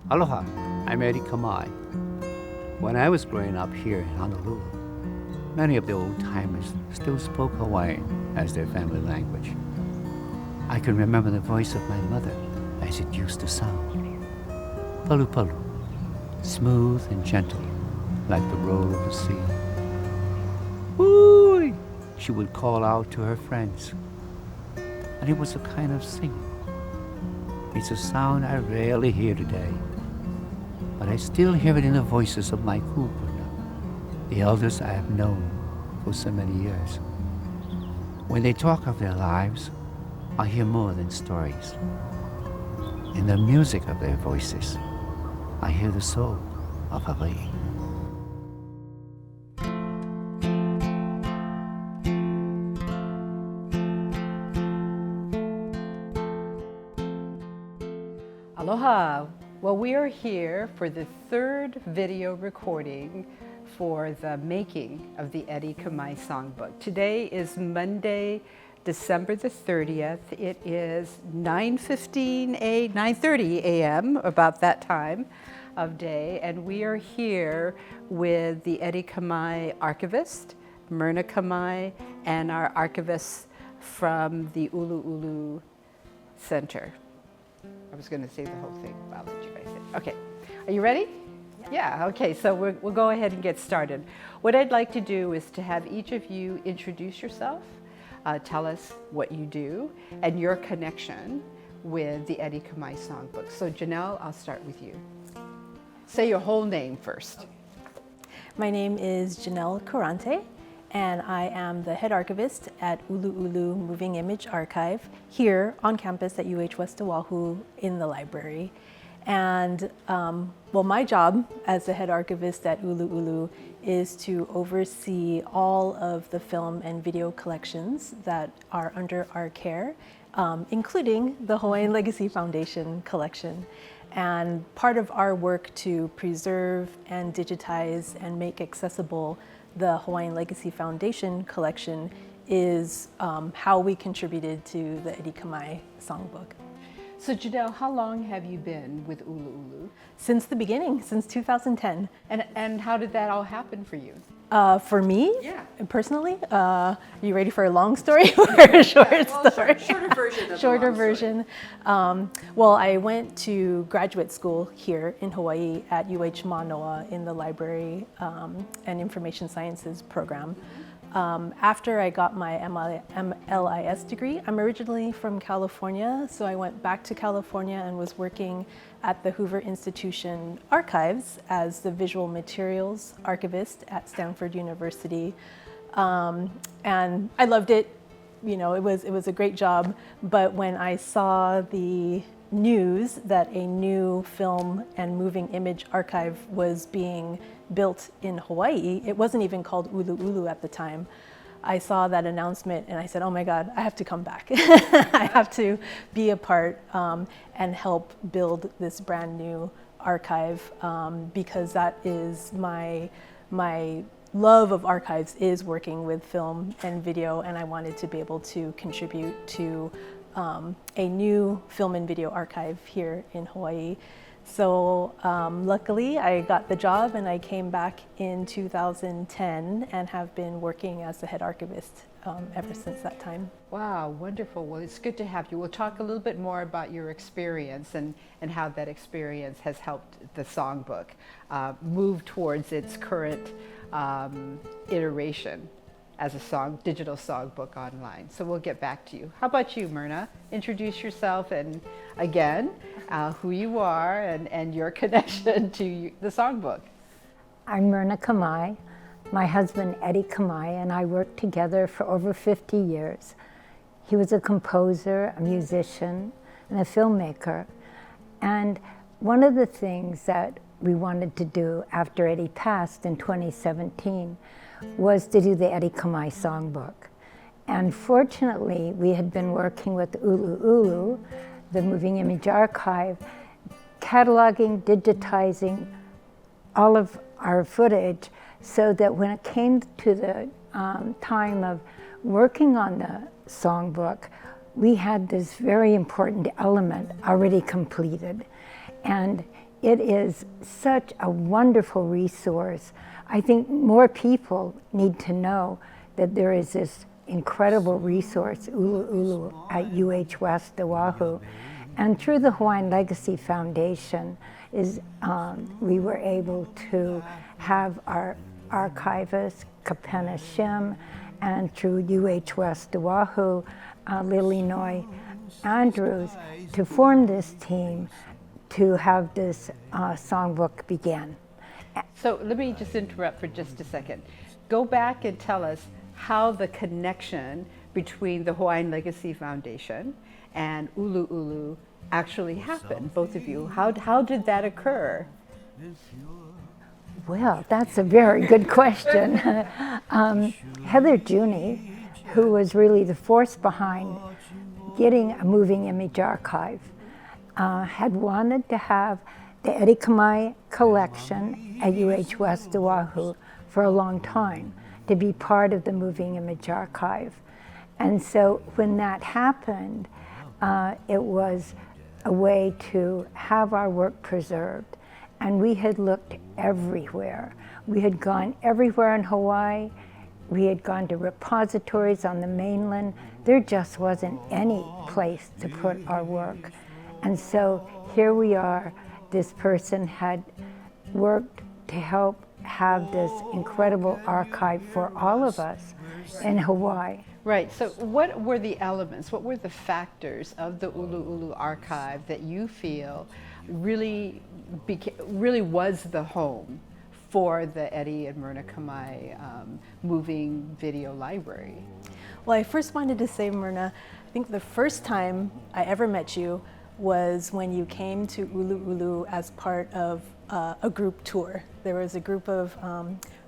Aloha, I'm Eddie Kamae. When I was growing up here in Honolulu, many of the old-timers still spoke Hawaiian as their family language. I can remember the voice of my mother as it used to sound. Palu palu, smooth and gentle, like the roll of the sea. Woo! She would call out to her friends, and it was a kind of singing. It's a sound I rarely hear today, but I still hear it in the voices of my kupuna, the elders I have known for so many years. When they talk of their lives, I hear more than stories. In the music of their voices, I hear the soul of Hawaii. Aloha! Well, we are here for the third video recording for the making of the Eddie Kamae Songbook. Today is Monday, December the 30th. It is 9:30 a.m., about that time of day, and we are here with the Eddie Kamae archivist, Myrna Kamae, and our archivists from the ʻUluʻulu Center. I was going to say the whole thing, but I'll let you guys say it. Okay, are you ready? Yeah, okay, so we'll go ahead and get started. What I'd like to do is to have each of you introduce yourself, tell us what you do, and your connection with the Eddie Kamae Songbook. So Janelle, I'll start with you. Say your whole name first. My name is Janelle Carante, and I am the head archivist at ʻUluʻulu Moving Image Archive here on campus at UH West Oahu in the library. And well, my job as the head archivist at ʻUluʻulu is to oversee all of the film and video collections that are under our care, including the Hawaiian Legacy Foundation collection. And part of our work to preserve and digitize and make accessible the Hawaiian Legacy Foundation collection is how we contributed to the Eddie Kamae Songbook. So Janelle, how long have you been with ʻUluʻulu? Since the beginning, since 2010. And how did that all happen for you? For me, Yeah. Personally, are you ready for a long story or a short story? Shorter version of Shorter the long version. Well, I went to graduate school here in Hawaii at UH Manoa in the Library and Information Sciences program. After I got my MLIS degree, I'm originally from California, so I went back to California and was working at the Hoover Institution Archives as the visual materials archivist at Stanford University. And I loved it. You know, it was a great job, but when I saw the news that a new film and moving image archive was being built in Hawaii, it wasn't even called ʻUluʻulu at the time. I saw that announcement and I said, oh my God, I have to come back. I have to be a part and help build this brand new archive because that is my love of archives is working with film and video, and I wanted to be able to contribute to a new film and video archive here in Hawaii. So luckily I got the job and I came back in 2010 and have been working as the head archivist ever since that time. Wow, wonderful. Well, it's good to have you. We'll talk a little bit more about your experience and how that experience has helped the songbook move towards its current iteration as a digital songbook online. So we'll get back to you. How about you, Myrna? Introduce yourself and again, who you are and your connection to the songbook. I'm Myrna Kamae. My husband, Eddie Kamae, and I worked together for over 50 years. He was a composer, a musician, and a filmmaker. And one of the things that we wanted to do after Eddie passed in 2017 was to do the Eddie Kamae Songbook. And fortunately, we had been working with ʻUluʻulu, the Moving Image Archive, cataloging, digitizing all of our footage so that when it came to the time of working on the songbook, we had this very important element already completed. And It is such a wonderful resource. I think more people need to know that there is this incredible resource, ʻUluʻulu, at UH West Oahu. And through the Hawaiian Legacy Foundation, we were able to have our archivist, Kapena Shim, and through UH West Oahu, Lilinoy Andrews, to form this team to have this songbook begin. So let me just interrupt for just a second. Go back and tell us how the connection between the Hawaiian Legacy Foundation and ʻUluʻulu actually happened, both of you. How did that occur? Well, that's a very good question. Heather Juni, who was really the force behind getting a moving image archive, had wanted to have the Eddie Kamae collection at UH West Oahu for a long time, to be part of the moving image archive. And so when that happened, it was a way to have our work preserved. And we had looked everywhere. We had gone everywhere in Hawaii. We had gone to repositories on the mainland. There just wasn't any place to put our work. And so here we are. This person had worked to help have this incredible archive for all of us in Hawaii. Right, so what were the elements, what were the factors of the ʻUluʻulu archive that you feel really was the home for the Eddie and Myrna Kamae moving video library? Well, I first wanted to say, Myrna, I think the first time I ever met you was when you came to ʻUluʻulu as part of a group tour. There was a group of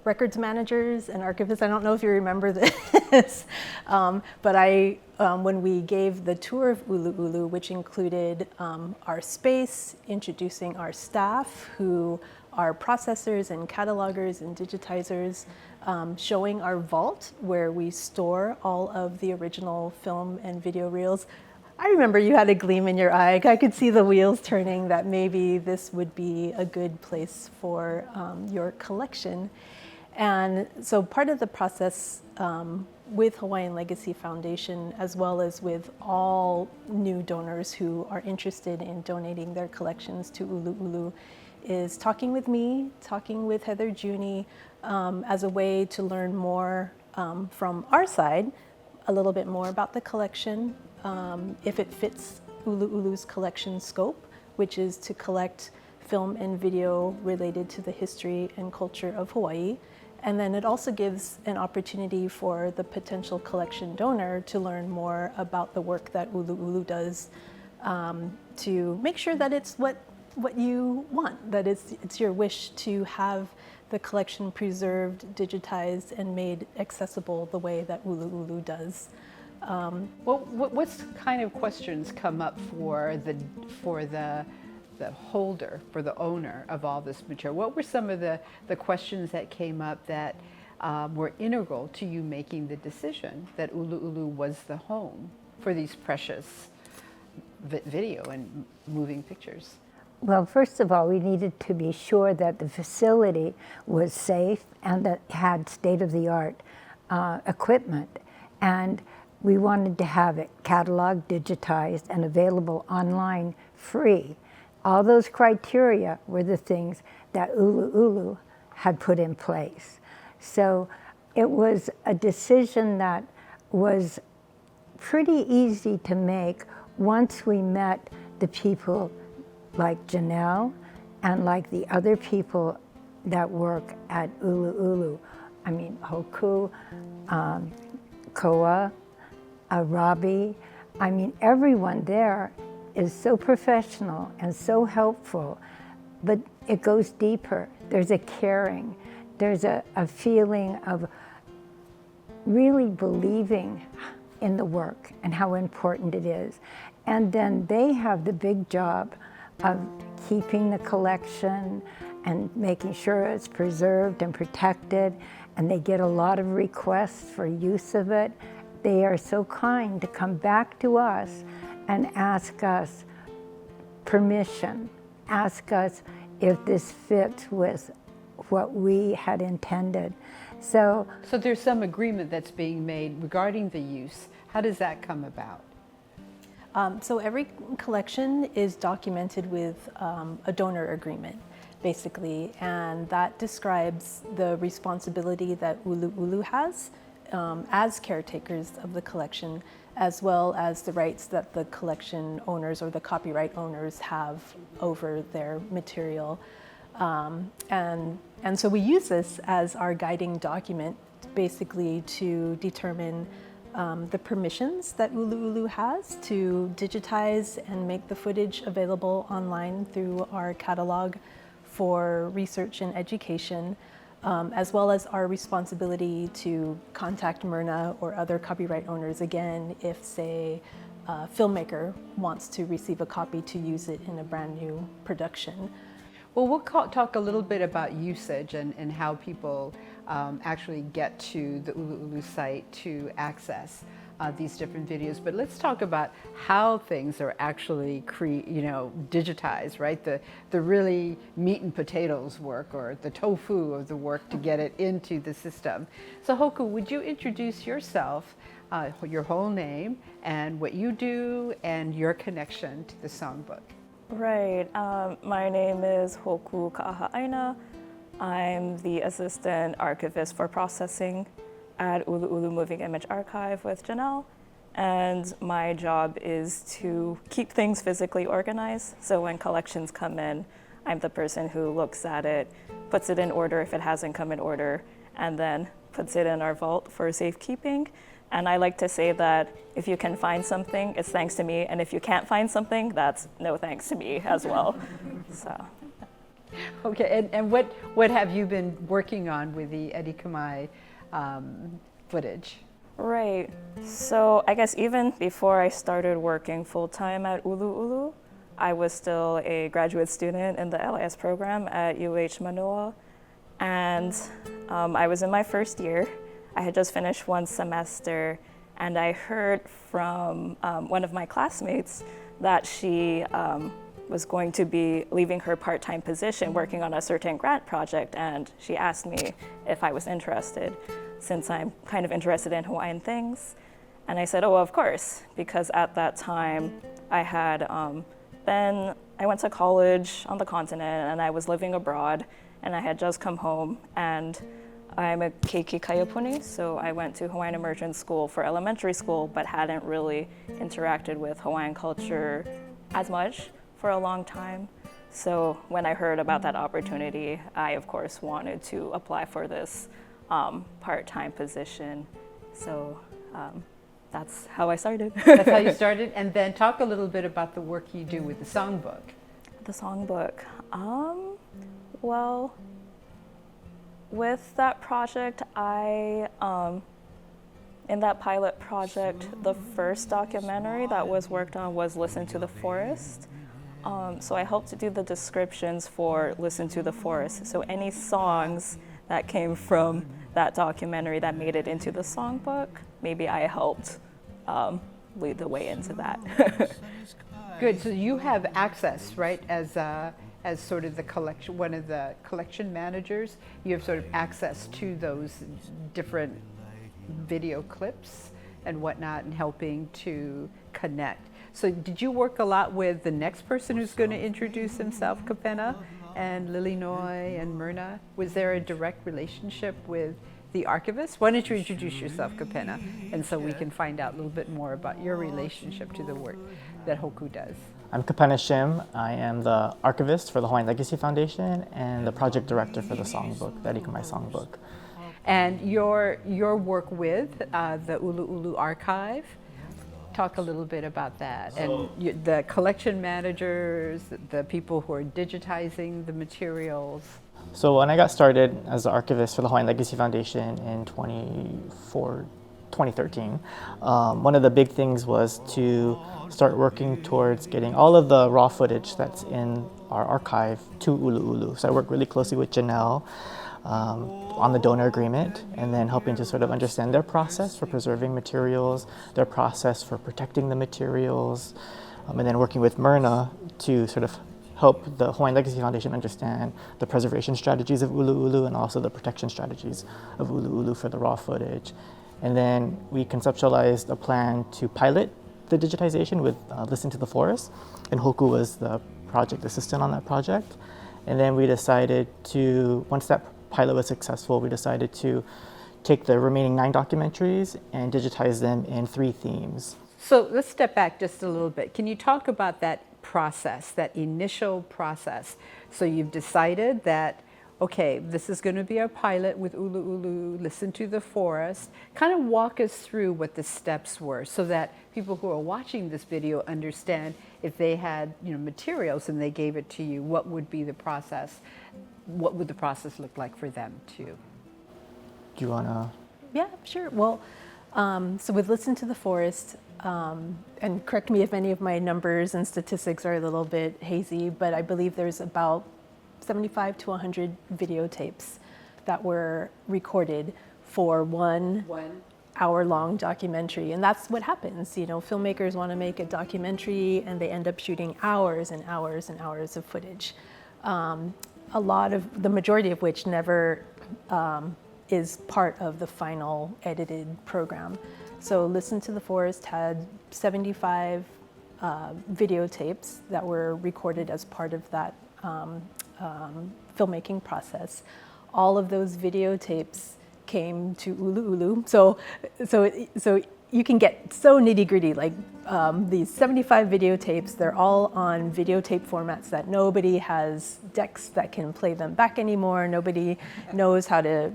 records managers and archivists. I don't know if you remember this, but when we gave the tour of ʻUluʻulu, which included our space, introducing our staff, who are processors and catalogers and digitizers, showing our vault where we store all of the original film and video reels. I remember you had a gleam in your eye. I could see the wheels turning that maybe this would be a good place for your collection. And so part of the process with Hawaiian Legacy Foundation, as well as with all new donors who are interested in donating their collections to ʻUluʻulu, is talking with me, talking with Heather Juni, as a way to learn more from our side, a little bit more about the collection, if it fits ʻUluʻulu's collection scope, which is to collect film and video related to the history and culture of Hawaii. And then it also gives an opportunity for the potential collection donor to learn more about the work that ʻUluʻulu does, to make sure that it's what you want, that it's your wish to have the collection preserved, digitized, and made accessible the way that ʻUluʻulu does. Well, what kind of questions come up for the holder, for the owner of all this material? What were some of the questions that came up that were integral to you making the decision that ʻUluʻulu was the home for these precious video and moving pictures? Well, first of all, we needed to be sure that the facility was safe and that it had state-of-the-art equipment. And we wanted to have it cataloged, digitized, and available online free. All those criteria were the things that ʻUluʻulu had put in place. So it was a decision that was pretty easy to make once we met the people like Janelle and like the other people that work at ʻUluʻulu. I mean, Hoku, Koa, Robbie. I mean, everyone there is so professional and so helpful, but it goes deeper. There's a caring, there's a feeling of really believing in the work and how important it is. And then they have the big job of keeping the collection and making sure it's preserved and protected, and they get a lot of requests for use of it. They are so kind to come back to us and ask us permission, ask us if this fits with what we had intended. So there's some agreement that's being made regarding the use. How does that come about? So every collection is documented with a donor agreement, basically, and that describes the responsibility that ʻUluʻulu has as caretakers of the collection, as well as the rights that the collection owners or the copyright owners have over their material. And so we use this as our guiding document, basically to determine the permissions that ʻUluʻulu has to digitize and make the footage available online through our catalog for research and education, as well as our responsibility to contact Myrna or other copyright owners again if, say, a filmmaker wants to receive a copy to use it in a brand new production. Well, we'll talk a little bit about usage and how people actually get to the ʻUluʻulu site to access these different videos. But let's talk about how things are actually digitized, right? The really meat and potatoes work, or the tofu of the work to get it into the system. So Hoku, would you introduce yourself, your whole name, and what you do, and your connection to the Songbook? Right. My name is Hoku Ka'aha'aina. I'm the assistant archivist for processing at ʻUluʻulu Moving Image Archive with Janelle. And my job is to keep things physically organized. So when collections come in, I'm the person who looks at it, puts it in order if it hasn't come in order, and then puts it in our vault for safekeeping. And I like to say that if you can find something, it's thanks to me, and if you can't find something, that's no thanks to me as well. So. Okay, and what have you been working on with the Eddie Kamae footage? Right, so I guess even before I started working full-time at ʻUluʻulu, I was still a graduate student in the LIS program at UH Manoa, and I was in my first year. I had just finished one semester, and I heard from one of my classmates that she was going to be leaving her part-time position working on a certain grant project, and she asked me if I was interested, since I'm kind of interested in Hawaiian things. And I said, oh, of course, because at that time I had I went to college on the continent, and I was living abroad, and I had just come home, and I'm a keiki kaiapuni, so I went to Hawaiian Immersion School for elementary school, but hadn't really interacted with Hawaiian culture as much for a long time. So when I heard about that opportunity, I of course wanted to apply for this part-time position. So that's how I started. That's how you started? And then talk a little bit about the work you do with the Songbook. The Songbook. Well, with that project, in that pilot project, the first documentary that was worked on was Listen to the Forest. So I helped to do the descriptions for Listen to the Forest. So any songs that came from that documentary that made it into the Songbook, maybe I helped lead the way into that. Good, so you have access, right, as sort of the collection, one of the collection managers, you have sort of access to those different video clips and whatnot, and helping to connect. So did you work a lot with the next person who's going to introduce himself, Kapena, and Lilinoy and Myrna? Was there a direct relationship with the archivist? Why don't you introduce yourself, Kapena, and so we can find out a little bit more about your relationship to the work that Hoku does. I'm Kapena Shim. I am the archivist for the Hawaiian Legacy Foundation and the project director for the Songbook, the Eddie Kamae Songbook. And your work with the ʻUluʻulu archive, talk a little bit about that. And the collection managers, the people who are digitizing the materials. So when I got started as the archivist for the Hawaiian Legacy Foundation in 2013, one of the big things was to start working towards getting all of the raw footage that's in our archive to ʻUluʻulu. So I worked really closely with Janelle on the donor agreement, and then helping to sort of understand their process for preserving materials, their process for protecting the materials, and then working with Myrna to sort of help the Hawaiian Legacy Foundation understand the preservation strategies of ʻUluʻulu and also the protection strategies of ʻUluʻulu for the raw footage. And then we conceptualized a plan to pilot the digitization with Listen to the Forest, and Hoku was the project assistant on that project. And then we decided to, once that pilot was successful, we decided to take the remaining 9 documentaries and digitize them in 3 themes. So let's step back just a little bit. Can you talk about that process, that initial process? So you've decided that, okay, this is going to be our pilot with ʻUluʻulu, Listen to the Forest. Kind of walk us through what the steps were so that people who are watching this video understand if they had, materials and they gave it to you, what would be the process? What would the process look like for them too? Do you want to? Yeah, sure. Well, so with Listen to the Forest, and correct me if any of my numbers and statistics are a little bit hazy, but I believe there's about 75 to 100 videotapes that were recorded for one hour-long documentary. And that's what happens. Filmmakers want to make a documentary and they end up shooting hours and hours and hours of footage. The majority of which never is part of the final edited program. So Listen to the Forest had 75 videotapes that were recorded as part of that filmmaking process. All of those videotapes came to ʻUluʻulu. So you can get so nitty-gritty, like these 75 videotapes, they're all on videotape formats that nobody has decks that can play them back anymore. Nobody knows how to,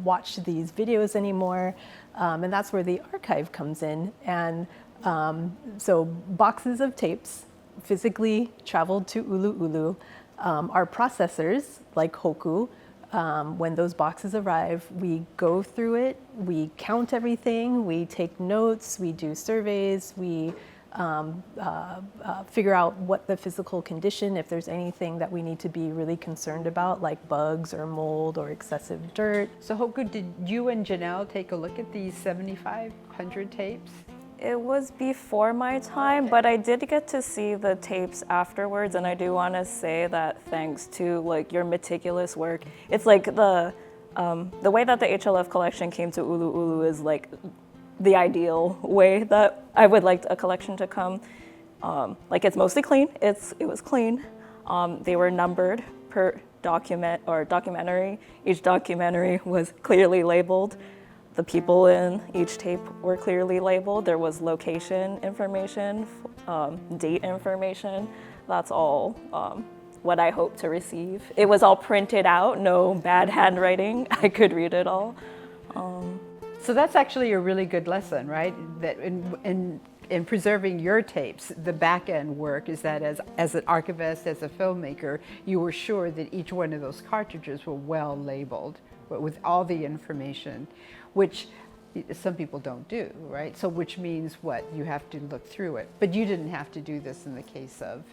watch these videos anymore. And that's where the archive comes in. And so boxes of tapes physically traveled to ʻUluʻulu. Our processors, like Hoku, when those boxes arrive, we go through it, we count everything, we take notes, we do surveys, we figure out what the physical condition, if there's anything that we need to be really concerned about, like bugs or mold or excessive dirt. So Hoku, did you and Janelle take a look at these 7,500 tapes? It was before my time, but I did get to see the tapes afterwards, and I do want to say that thanks to your meticulous work, it's like the way that the HLF collection came to ʻUluʻulu is the ideal way that I would like a collection to come. It's mostly clean. It was clean. They were numbered per documentary. Each documentary was clearly labeled. The people in each tape were clearly labeled. There was location information, date information. That's all what I hope to receive. It was all printed out, no bad handwriting. I could read it all. So that's actually a really good lesson, right? That in preserving your tapes, the back end work is that as an archivist, as a filmmaker, you were sure that each one of those cartridges were well labeled with all the information, which some people don't do, right? So which means what? You have to look through it. But you didn't have to do this in the case of,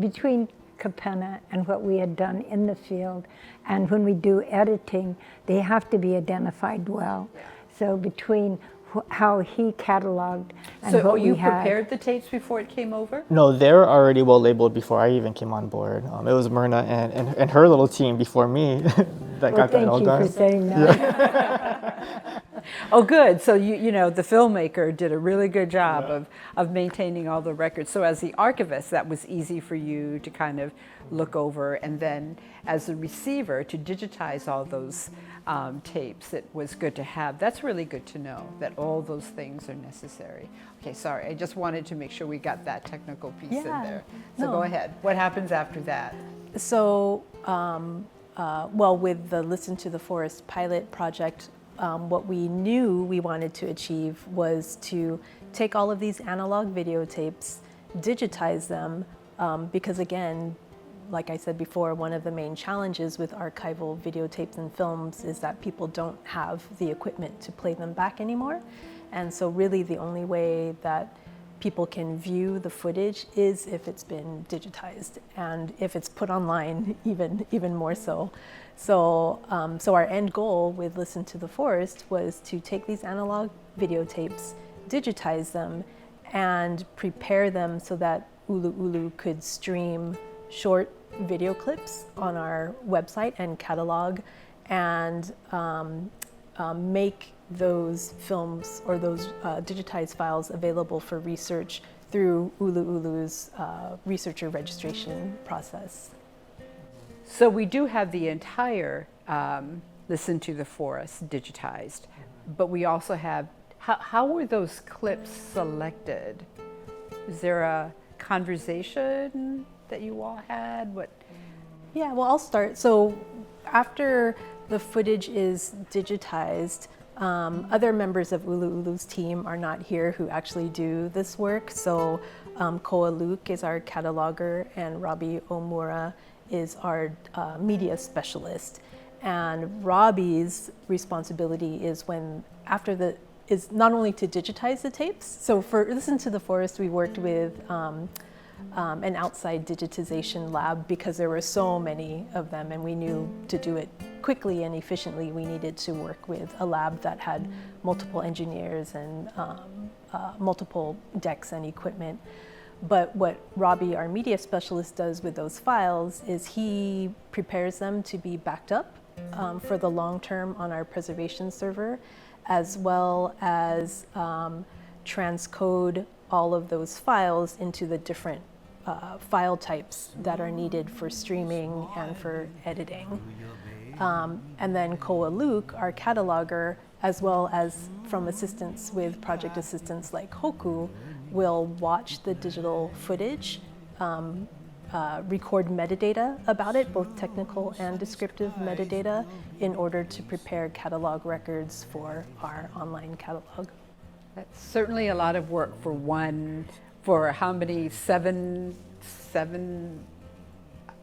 between Kapena and what we had done in the field, and when we do editing, they have to be identified well. So between how he cataloged and what we had. So you prepared the tapes before it came over? No, they're already well labeled before I even came on board. It was Myrna and her little team before me that got that all done. Thank you for saying that. Oh, good. So the filmmaker did a really good job of maintaining all the records. So as the archivist, that was easy for you to kind of look over, and then as the receiver to digitize all those tapes, it was good to have. That's really good to know that all those things are necessary. Okay, sorry, I just wanted to make sure we got that technical piece in there. So go ahead. What happens after that? So, with the Listen to the Forest pilot project, what we knew we wanted to achieve was to take all of these analog videotapes, digitize them, because again, like I said before, one of the main challenges with archival videotapes and films is that people don't have the equipment to play them back anymore. And so really the only way that people can view the footage is if it's been digitized, and if it's put online, even more so. So our end goal with Listen to the Forest was to take these analog videotapes, digitize them, and prepare them so that ʻUluʻulu could stream short video clips on our website and catalog, and make those films or those digitized files available for research through ʻUluʻulu's researcher registration process. So we do have the entire Listen to the Forest digitized, but we also have, how were those clips selected? Is there a conversation that you all had? What? Yeah, well, I'll start. So after the footage is digitized, other members of ʻUluʻulu's team are not here who actually do this work. So Koa Luke is our cataloger, and Robbie Omura is our media specialist. And Robbie's responsibility is is not only to digitize the tapes. So for Listen to the Forest, we worked with an outside digitization lab because there were so many of them, and we knew to do it quickly and efficiently, we needed to work with a lab that had multiple engineers and multiple decks and equipment. But what Robbie, our media specialist, does with those files is he prepares them to be backed up for the long term on our preservation server, as well as transcode all of those files into the different file types that are needed for streaming and for editing. And then Koa Luke, our cataloger, as well as from assistance with project assistants like Hoku, will watch the digital footage, record metadata about it, both technical and descriptive metadata, in order to prepare catalog records for our online catalog. That's certainly a lot of work for how many,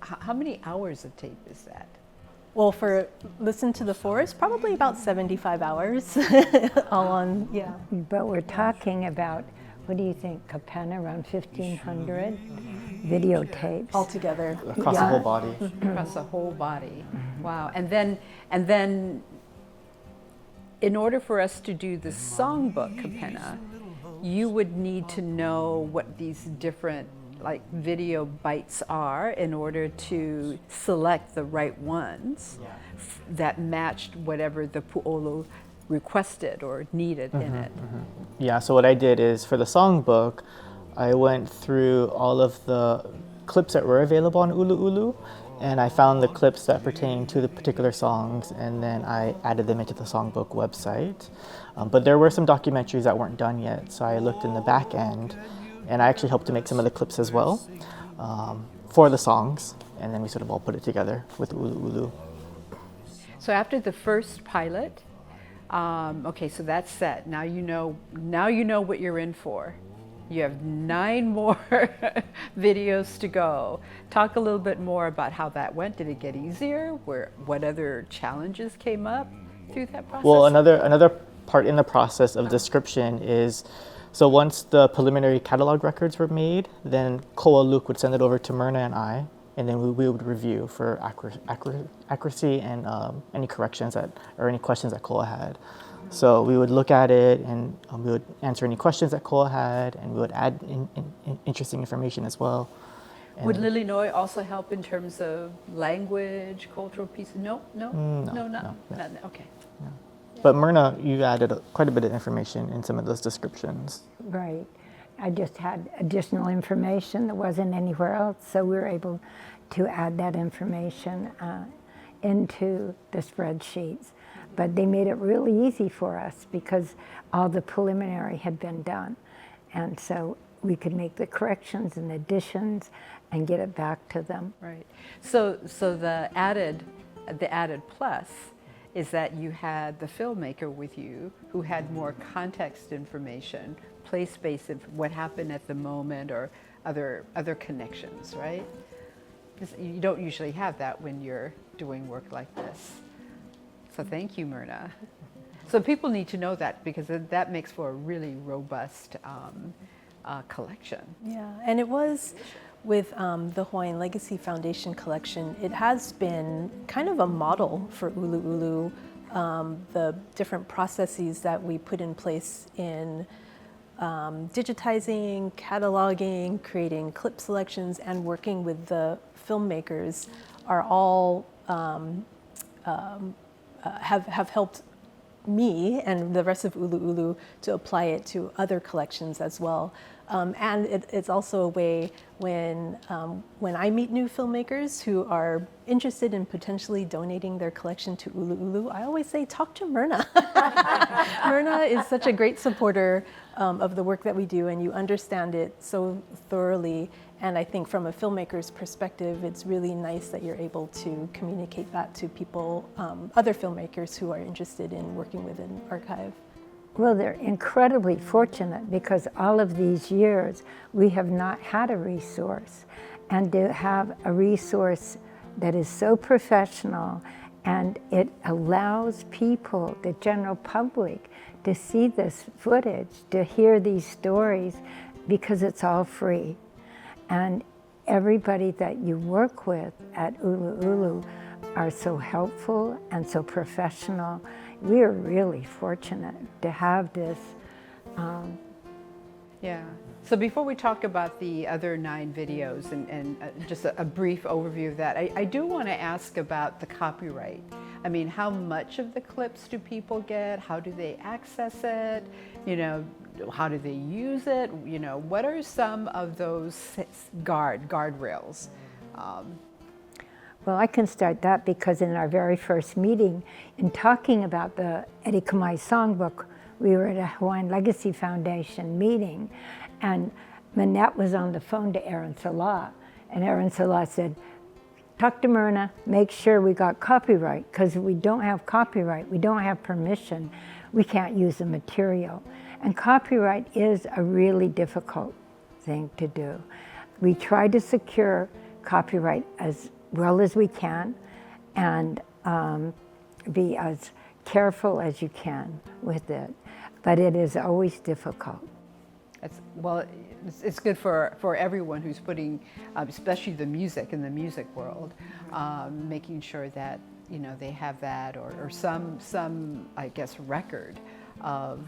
how many hours of tape is that? Well, for Listen to the Forest, probably about 75 hours, all on, yeah. But we're talking about, what do you think, Kapena, around 1,500 videotapes? Altogether. Across the whole body. Across the whole body. Wow. And then in order for us to do the songbook, Kapena, you would need to know what these different video bites are in order to select the right ones that matched whatever the pu'olo requested or needed in it. Yeah, so what I did is for the songbook, I went through all of the clips that were available on ʻUluʻulu, and I found the clips that pertain to the particular songs, and then I added them into the songbook website. But there were some documentaries that weren't done yet, so I looked in the back end, and I actually helped to make some of the clips as well for the songs, and then we sort of all put it together with ʻUluʻulu. So after the first pilot, okay, so that's set. Now you know what you're in for. You have 9 more videos to go. Talk a little bit more about how that went. Did it get easier? What other challenges came up through that process? Well, another part in the process of description is, so once the preliminary catalog records were made, then Koa Luke would send it over to Myrna and I, and then we would review for accuracy and any corrections or any questions that Koa had. So we would look at it, and we would answer any questions that Koa had, and we would add interesting information as well. Would Lily Noi also help in terms of language, cultural pieces? No, okay. No. But Myrna, you added quite a bit of information in some of those descriptions. Right. I just had additional information that wasn't anywhere else, so we were able to add that information into the spreadsheets. But they made it really easy for us because all the preliminary had been done. And so we could make the corrections and additions and get it back to them. Right. So the added plus is that you had the filmmaker with you who had more context information, place-based, what happened at the moment, or other connections, right? Because you don't usually have that when you're doing work like this. So thank you, Myrna. So people need to know that, because that makes for a really robust collection. Yeah, and it was with the Hawaiian Legacy Foundation collection, it has been kind of a model for ʻUluʻulu, the different processes that we put in place in digitizing, cataloging, creating clip selections, and working with the filmmakers are all have helped me and the rest of ʻUluʻulu to apply it to other collections as well. And it's also a way when I meet new filmmakers who are interested in potentially donating their collection to ʻUluʻulu, I always say, talk to Myrna. Myrna is such a great supporter of the work that we do, and you understand it so thoroughly. And I think from a filmmaker's perspective, it's really nice that you're able to communicate that to people, other filmmakers who are interested in working with an archive. Well, they're incredibly fortunate because all of these years we have not had a resource. And to have a resource that is so professional and it allows people, the general public, to see this footage, to hear these stories, because it's all free. And everybody that you work with at ʻUluʻulu are so helpful and so professional. We are really fortunate to have this. Yeah. So before we talk about the other 9 videos and just a brief overview of that, I do want to ask about the copyright. I mean, how much of the clips do people get? How do they access it? You know, how do they use it? You know, what are some of those guardrails? Well, I can start that because in our very first meeting, in talking about the Eddie Kamae Songbook, we were at a Hawaiian Legacy Foundation meeting, and Manette was on the phone to Aaron Salah, and Aaron Salah said, talk to Myrna, make sure we got copyright, because if we don't have copyright, we don't have permission, we can't use the material. And copyright is a really difficult thing to do. We try to secure copyright as well as we can and be as careful as you can with it. But it is always difficult. It's good for everyone who's putting, especially the music in the music world, making sure that, you know, they have that or some I guess record of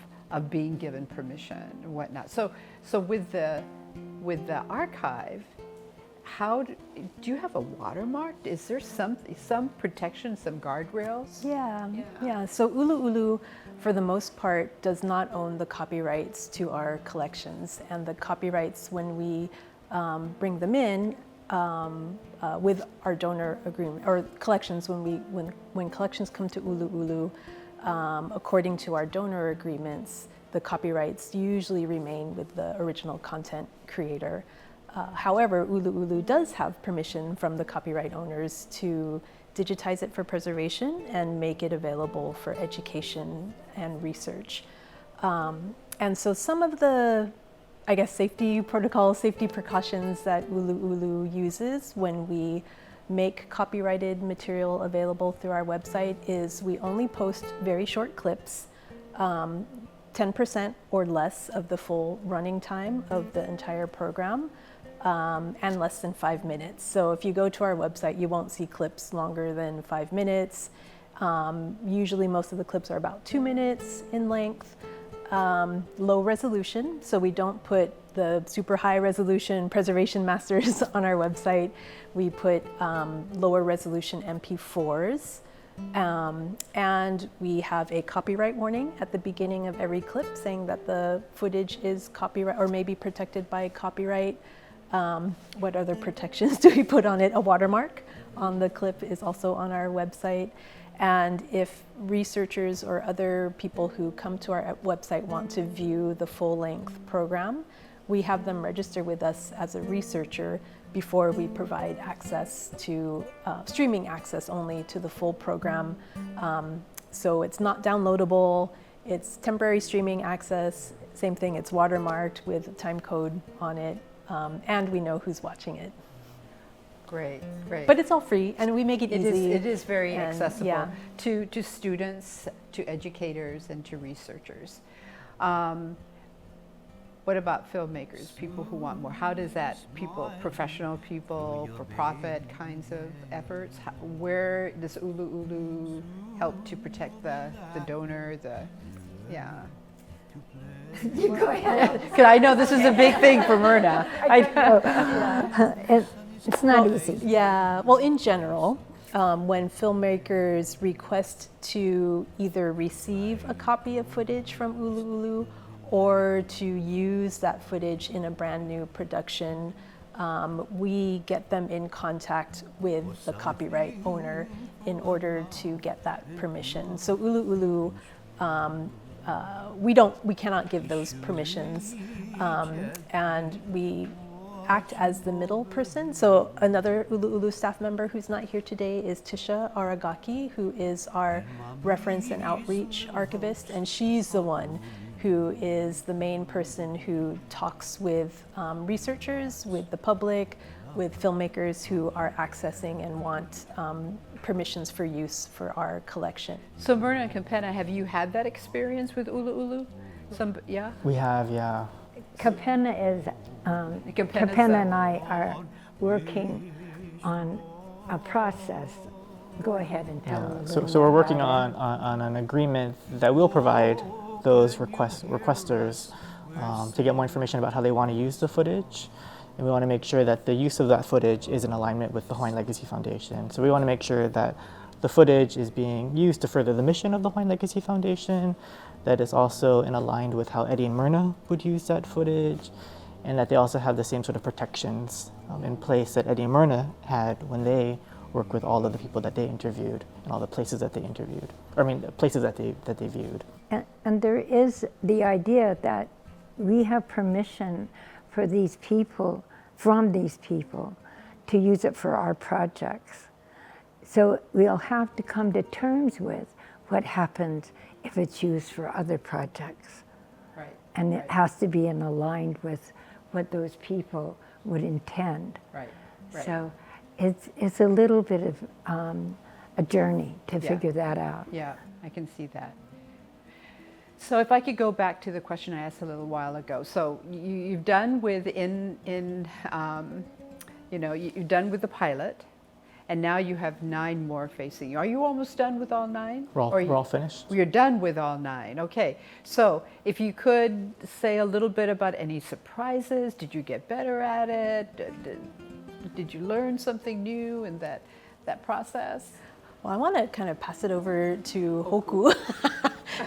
being given permission and whatnot. So with the archive, how do you have a watermark? Is there some protection, some guardrails? Yeah. So ʻUluʻulu, for the most part, does not own the copyrights to our collections, and the copyrights when we bring them in with our donor agreement or collections when collections come to ʻUluʻulu, according to our donor agreements, the copyrights usually remain with the original content creator. However, ʻUluʻulu does have permission from the copyright owners to digitize it for preservation and make it available for education and research. And so some of the, I guess, safety protocols, safety precautions that ʻUluʻulu uses when we make copyrighted material available through our website is we only post very short clips, 10% or less of the full running time of the entire program, and less than 5 minutes. So if you go to our website, you won't see clips longer than 5 minutes. Usually most of the clips are about 2 minutes in length. Low resolution, so we don't put the super high resolution preservation masters on our website. We put lower resolution MP4s. And we have a copyright warning at the beginning of every clip saying that the footage is copyright or may be protected by copyright. What other protections do we put on it? A watermark on the clip is also on our website. And if researchers or other people who come to our website want to view the full-length program, we have them register with us as a researcher before we provide access to, streaming access only to the full program. So it's not downloadable, it's temporary streaming access, same thing, it's watermarked with a time code on it, and we know who's watching it. Great. But it's all free, and we make it easy. It is very accessible, yeah, to students, to educators, and to researchers. What about filmmakers, people who want more? How does that, professional people, for-profit kinds of efforts, where does ʻUluʻulu help to protect the donor, You go ahead. Because I know this is a big thing for Myrna. It's not easy. Yeah, well, in general, when filmmakers request to either receive a copy of footage from ʻUluʻulu or to use that footage in a brand new production, we get them in contact with the copyright owner in order to get that permission. So ʻUluʻulu, we cannot give those permissions, and we act as the middle person. So another ʻUluʻulu staff member who's not here today is Tisha Aragaki, who is our reference and outreach archivist, and she's the one who is the main person who talks with researchers, with the public, with filmmakers who are accessing and want permissions for use for our collection. So Myrna and Kapena, have you had that experience with ʻUluʻulu? Yeah? We have, yeah. Kapena is, Kapena and I are working on a process. Go ahead and tell them a little So we're more working about on an agreement that will provide those requesters to get more information about how they want to use the footage. And we want to make sure that the use of that footage is in alignment with the Hawaiian Legacy Foundation. So we want to make sure that the footage is being used to further the mission of the Hawaiian Legacy Foundation, that is also in aligned with how Eddie and Myrna would use that footage, and that they also have the same sort of protections in place that Eddie and Myrna had when they worked with all of the people that they interviewed and all the places that they interviewed, or I mean, the places that they viewed. And there is the idea that we have permission for these people, from these people, to use it for our projects. So we'll have to come to terms with what happens if it's used for other projects. Right. And it has to be in aligned with what those people would intend. Right. So it's a little bit of a journey to Yeah. figure that out. Yeah, I can see that. So if I could go back to the question I asked a little while ago. So you've done with you've done with the pilot, and now you have 9 more facing you. Are you almost done with all 9? We're all finished. You're done with all 9. Okay. So if you could say a little bit about any surprises, did you get better at it? Did you learn something new in that process? Well, I want to kind of pass it over to Hoku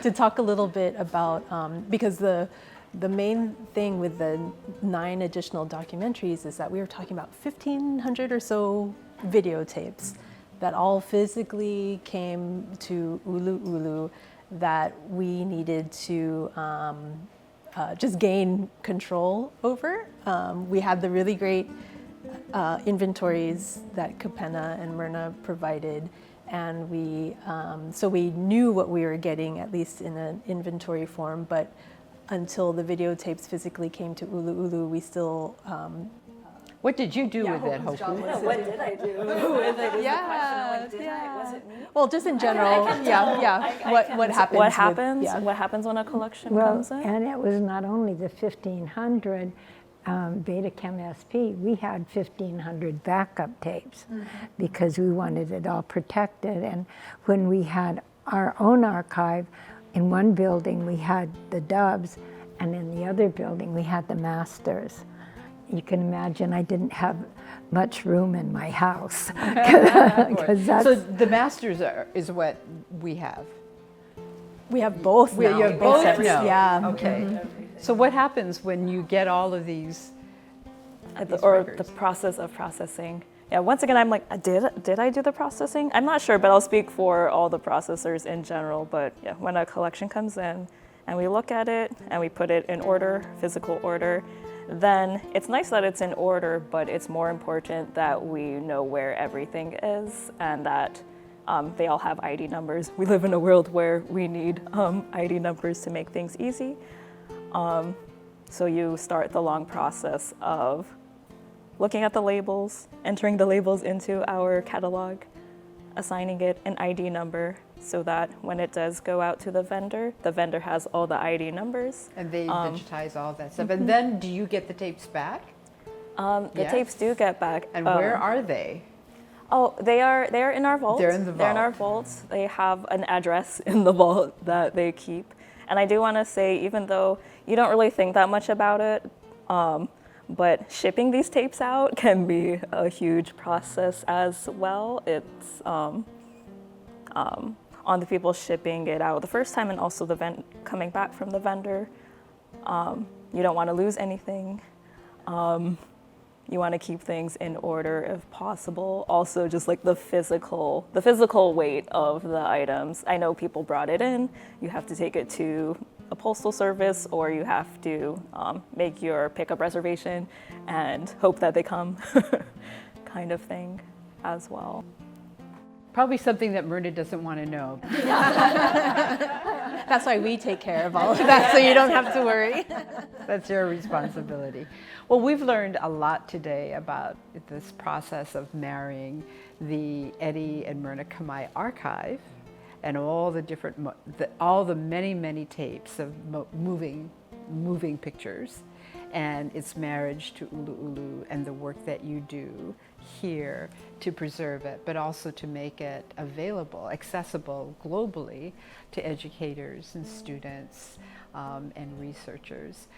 to talk a little bit about, because the main thing with the 9 additional documentaries is that we were talking about 1,500 or so videotapes that all physically came to ʻUluʻulu that we needed to just gain control over. We had the really great inventories that Kapena and Myrna provided, and so we knew what we were getting, at least in an inventory form, but until the videotapes physically came to ʻUluʻulu, we still... What did you do with it, Hoku? What did I do with it? Was it me? Well, just in general, what happens? What happens? What happens when a collection comes in? And it was not only the 1,500 Betacam SP, we had 1,500 backup tapes because we wanted it all protected. And when we had our own archive, in one building we had the dubs, and in the other building we had the masters. You can imagine I didn't have much room in my house. So the masters is what we have. We have both now. You have both now. Yeah. Okay. So what happens when you get all of these records? The process of processing. Yeah, once again, I'm like, did I do the processing? I'm not sure, but I'll speak for all the processors in general. But yeah, when a collection comes in and we look at it and we put it in order, physical order, then it's nice that it's in order, but it's more important that we know where everything is and that they all have ID numbers. We live in a world where we need ID numbers to make things easy. So you start the long process of looking at the labels, entering the labels into our catalog, assigning it an ID number so that when it does go out to the vendor has all the ID numbers. And they digitize all that stuff. And then do you get the tapes back? The tapes do get back. And where are they? Oh, they are in our vault. They're in the vault. They're in our vault. They have an address in the vault that they keep. And I do want to say, even though you don't really think that much about it, but shipping these tapes out can be a huge process as well. It's on the people shipping it out the first time, and also the coming back from the vendor. You don't want to lose anything. You want to keep things in order if possible. Also, just like the physical weight of the items. I know people brought it in. You have to take it to a postal service, or you have to make your pickup reservation and hope that they come, kind of thing as well. Probably something that Myrna doesn't want to know. That's why we take care of all of that, so you don't have to worry. That's your responsibility. Well, we've learned a lot today about this process of marrying the Eddie and Myrna Kamae archive and all the different, all the many tapes of moving pictures, and its marriage to ʻUluʻulu and the work that you do here to preserve it, but also to make it available, accessible globally to educators and students and researchers.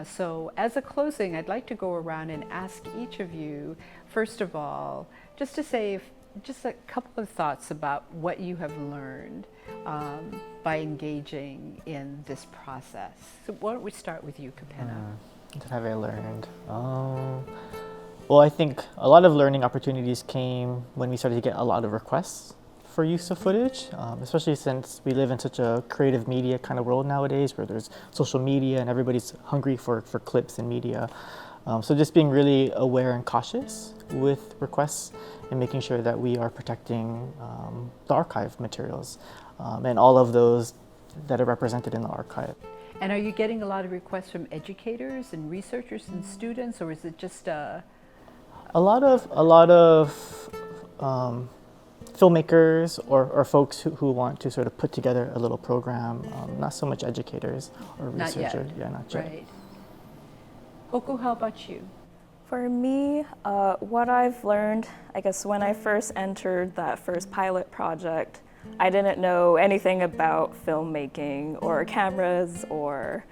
So as a closing, I'd like to go around and ask each of you, first of all, just to say just a couple of thoughts about what you have learned by engaging in this process. So why don't we start with you, Kapena? What have I learned? Well, I think a lot of learning opportunities came when we started to get a lot of requests for use of footage, especially since we live in such a creative media kind of world nowadays, where there's social media and everybody's hungry for clips and media. So just being really aware and cautious with requests and making sure that we are protecting the archive materials and all of those that are represented in the archive. And are you getting a lot of requests from educators and researchers and students, or is it just a lot of filmmakers or folks who want to sort of put together a little program, not so much educators or researchers. Not yet. Yeah, not yet. Right. Hoku, how about you? For me, what I've learned, I guess when I first entered that first pilot project, I didn't know anything about filmmaking or cameras or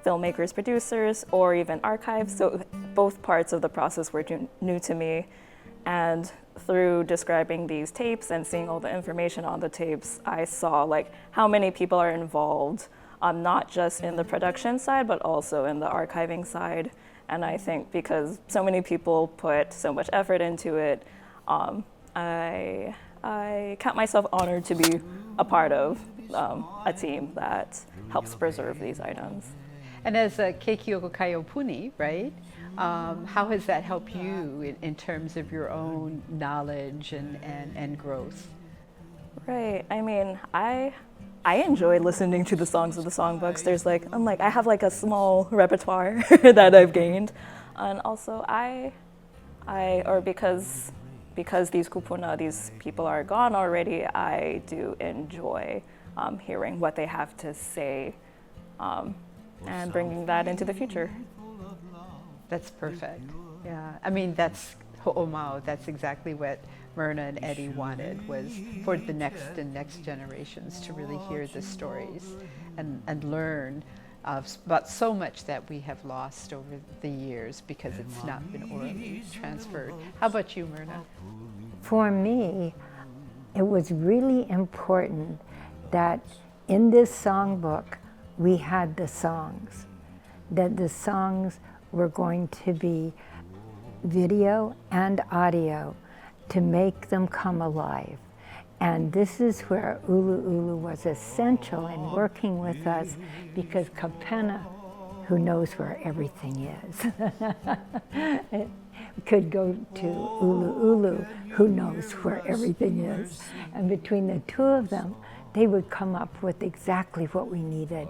filmmakers, producers, or even archives. So both parts of the process were new to me. And through describing these tapes and seeing all the information on the tapes, I saw like how many people are involved, not just in the production side, but also in the archiving side. And I think because so many people put so much effort into it, I count myself honored to be a part of a team that helps preserve these items. And as a Keikioko Kaiopuni, right? How has that helped you in terms of your own knowledge and growth? Right. I mean, I enjoy listening to the songs of the songbooks. There's I have like a small repertoire that I've gained, and also because these kupuna, these people are gone already, I do enjoy hearing what they have to say and bringing that into the future. That's perfect. Yeah, I mean, that's ho'omau. That's exactly what Myrna and Eddie wanted, was for the next generations to really hear the stories and learn about so much that we have lost over the years because it's not been orally transferred. How about you, Myrna? For me, it was really important that in this songbook we had the songs, that the songs were going to be video and audio to make them come alive. And this is where ʻUluʻulu was essential in working with us, because Kapena, who knows where everything is, could go to ʻUluʻulu, who knows where everything is. And between the two of them, they would come up with exactly what we needed.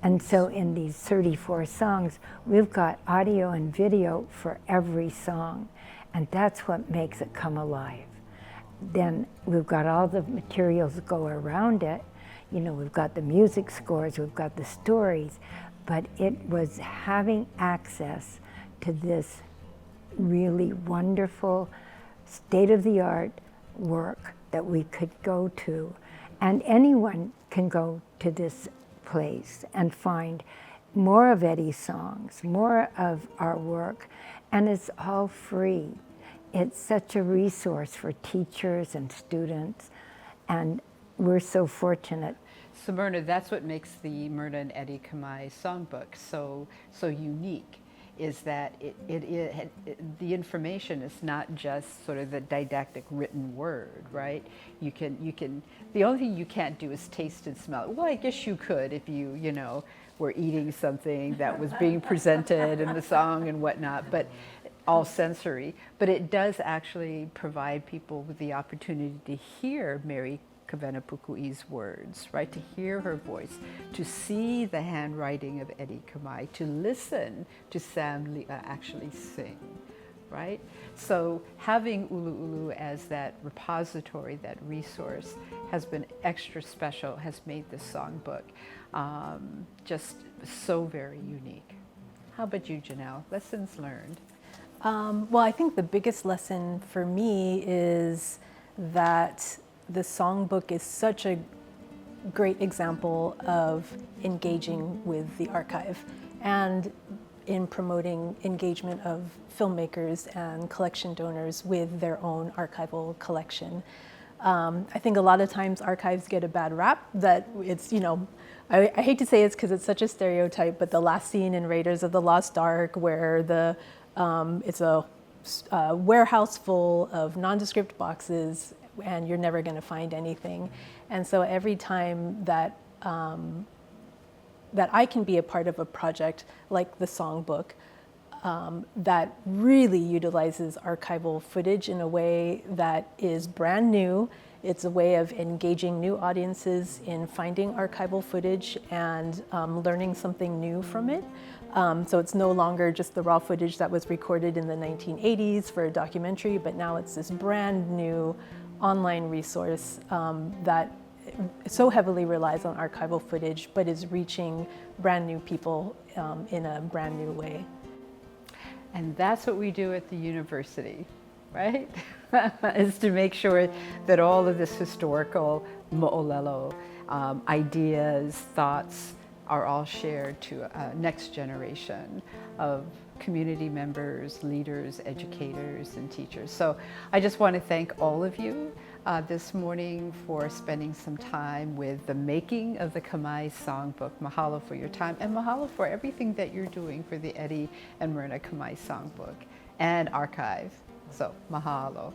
And so in these 34 songs, we've got audio and video for every song. And that's what makes it come alive. Then we've got all the materials that go around it. You know, we've got the music scores, we've got the stories, but it was having access to this really wonderful, state-of-the-art work that we could go to. And anyone can go to this place and find more of Eddie's songs, more of our work, and it's all free. It's such a resource for teachers and students, and we're so fortunate. So Myrna, that's what makes the Myrna and Eddie Kamae Songbook so unique, is that the information is not just sort of the didactic written word, right? You can, the only thing you can't do is taste and smell it. Well, I guess you could if you know, were eating something that was being presented in the song and whatnot, but all sensory. But it does actually provide people with the opportunity to hear Mary Kavenapuku'i's words, right? To hear her voice, to see the handwriting of Eddie Kamae, to listen to Sam Li'a actually sing, right? So having ʻUluʻulu as that repository, that resource, has been extra special, has made this songbook just so very unique. How about you, Janelle? Lessons learned? Well, I think the biggest lesson for me is that the songbook is such a great example of engaging with the archive and in promoting engagement of filmmakers and collection donors with their own archival collection. I think a lot of times archives get a bad rap that it's, you know, I hate to say it's because it's such a stereotype, but the last scene in Raiders of the Lost Ark where it's a warehouse full of nondescript boxes and you're never going to find anything. And so every time that that I can be a part of a project like the Songbook that really utilizes archival footage in a way that is brand new. It's a way of engaging new audiences in finding archival footage and learning something new from it. So it's no longer just the raw footage that was recorded in the 1980s for a documentary, but now it's this brand new online resource that so heavily relies on archival footage, but is reaching brand new people in a brand new way. And that's what we do at the university, right? Is to make sure that all of this historical mo'olelo ideas, thoughts, are all shared to a next generation of community members, leaders, educators, and teachers. So I just want to thank all of you this morning for spending some time with the making of the Kamae Songbook. Mahalo for your time, and mahalo for everything that you're doing for the Eddie and Myrna Kamae Songbook and archive. So mahalo.